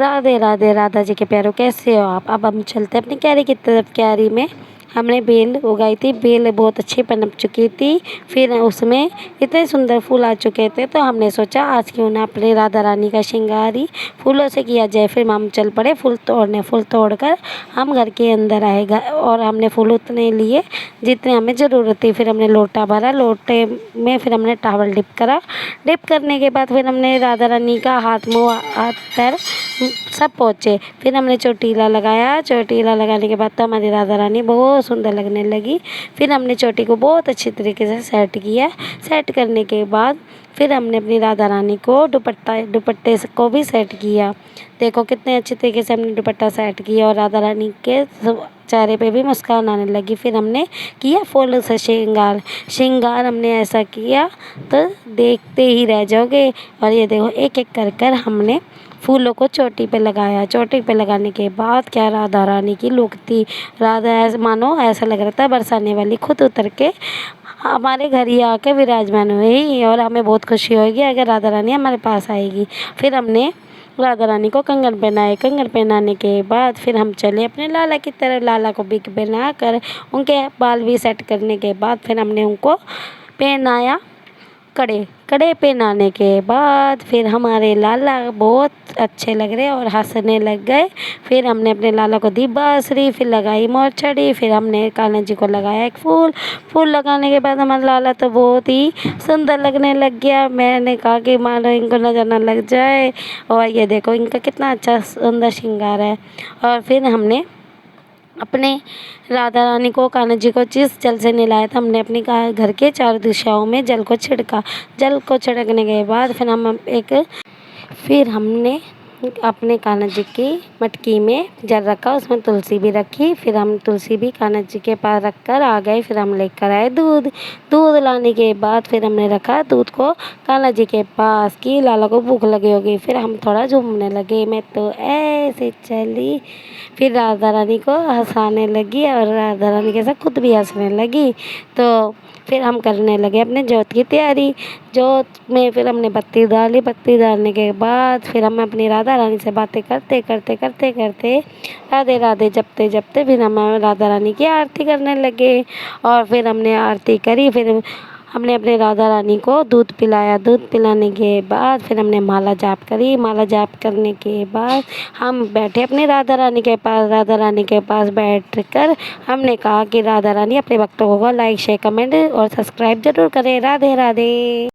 राधे राधे राधा जी के प्यारों, कैसे हो आप। अब हम चलते हैं अपनी क्यारी की तरफ। क्यारी में हमने बेल उगाई थी, बेल बहुत अच्छी पनप चुकी थी। फिर उसमें इतने सुंदर फूल आ चुके थे, तो हमने सोचा आज क्यों ना अपने राधा रानी का श्रृंगार ही फूलों से किया जाए। फिर हम चल पड़े फूल तोड़ने। फूल तोड़कर हम घर के अंदर आएगा और हमने फूल उतने लिए जितने हमें ज़रूरत थी। फिर हमने लोटा भरा, लोटे में फिर हमने टॉवल डिप करा। डिप करने के बाद फिर हमने राधा रानी का हाथ मुँह हाथ पैर सब पोंछे। फिर हमने चोटीला लगाया। चोटीला लगाने के बाद तो हमारी राधा रानी बहुत सुंदर लगने लगी। फिर हमने चोटी को बहुत अच्छी तरीके से सेट किया। सेट करने के बाद फिर हमने अपनी राधा रानी को दुपट्टे को भी सेट किया। देखो कितने अच्छे तरीके से हमने दुपट्टा सेट किया और राधा रानी के चेहरे पे भी मुस्कान आने लगी। फिर हमने किया फूलों से श्रृंगार हमने ऐसा किया तो देखते ही रह जाओगे। और ये देखो एक एक कर कर हमने फूलों को चोटी पे लगाया। चोटी पे लगाने के बाद क्या राधा रानी की लुक थी। राधा मानो ऐसा लग रहा था बरसाने वाली खुद उतर के हमारे घर ही आके विराजमान हुई। और हमें बहुत खुशी होगी अगर राधा रानी हमारे पास आएगी। फिर हमने राधा रानी को कंगन पहनाए। कंगन पहनाने के बाद फिर हम चले अपने लाला की तरफ। लाला को भी पहना कर उनके बाल भी सेट करने के बाद फिर हमने उनको पहनाया कड़े। कड़े पहनाने के बाद फिर हमारे लाला बहुत अच्छे लग रहे और हंसने लग गए। फिर हमने अपने लाला को दी बांसुरी, फिर लगाई मोरछड़ी, फिर हमने कान्हा जी को लगाया एक फूल। फूल लगाने के बाद हमारा लाला तो बहुत ही सुंदर लगने लग गया। मैंने कहा कि मानो इनको नजर ना लग जाए। और ये देखो इनका कितना अच्छा सुंदर श्रृंगार है। और फिर हमने अपने राधा रानी को कान्हा जी को जिस जल से नहलाया था, हमने अपनी घर के चारों दिशाओं में जल को छिड़का। जल को छिड़कने के बाद फिर हमने अपने कान्हा जी की मटकी में जल रखा, उसमें तुलसी भी रखी। फिर हम तुलसी भी कान्हा जी के पास रख कर आ गए। फिर हम लेकर आए दूध। दूध लाने के बाद फिर हमने रखा दूध को कान्हा जी के पास कि लाला को भूख लगी होगी। फिर हम थोड़ा झूमने लगे, मैं तो ऐसे चली। फिर राधा रानी को हंसाने लगी और राधा रानी के साथ खुद भी हंसने लगी। तो फिर हम करने लगे अपने जोत की तैयारी। जोत में फिर हमने बत्ती डाली। बत्ती डालने के बाद फिर हम अपनी राधा रानी से बातें करते करते करते करते राधे राधे जपते जपते फिर हम राधा रानी की आरती करने लगे। और फिर हमने आरती करी। फिर हमने अपने राधा रानी को दूध पिलाया। दूध पिलाने के बाद फिर हमने माला जाप करी। माला जाप करने के बाद हम बैठे अपने राधा रानी के पास। राधा रानी के पास बैठ कर हमने कहा कि राधा रानी अपने भक्तों को लाइक शेयर कमेंट और सब्सक्राइब जरूर करें। राधे राधे।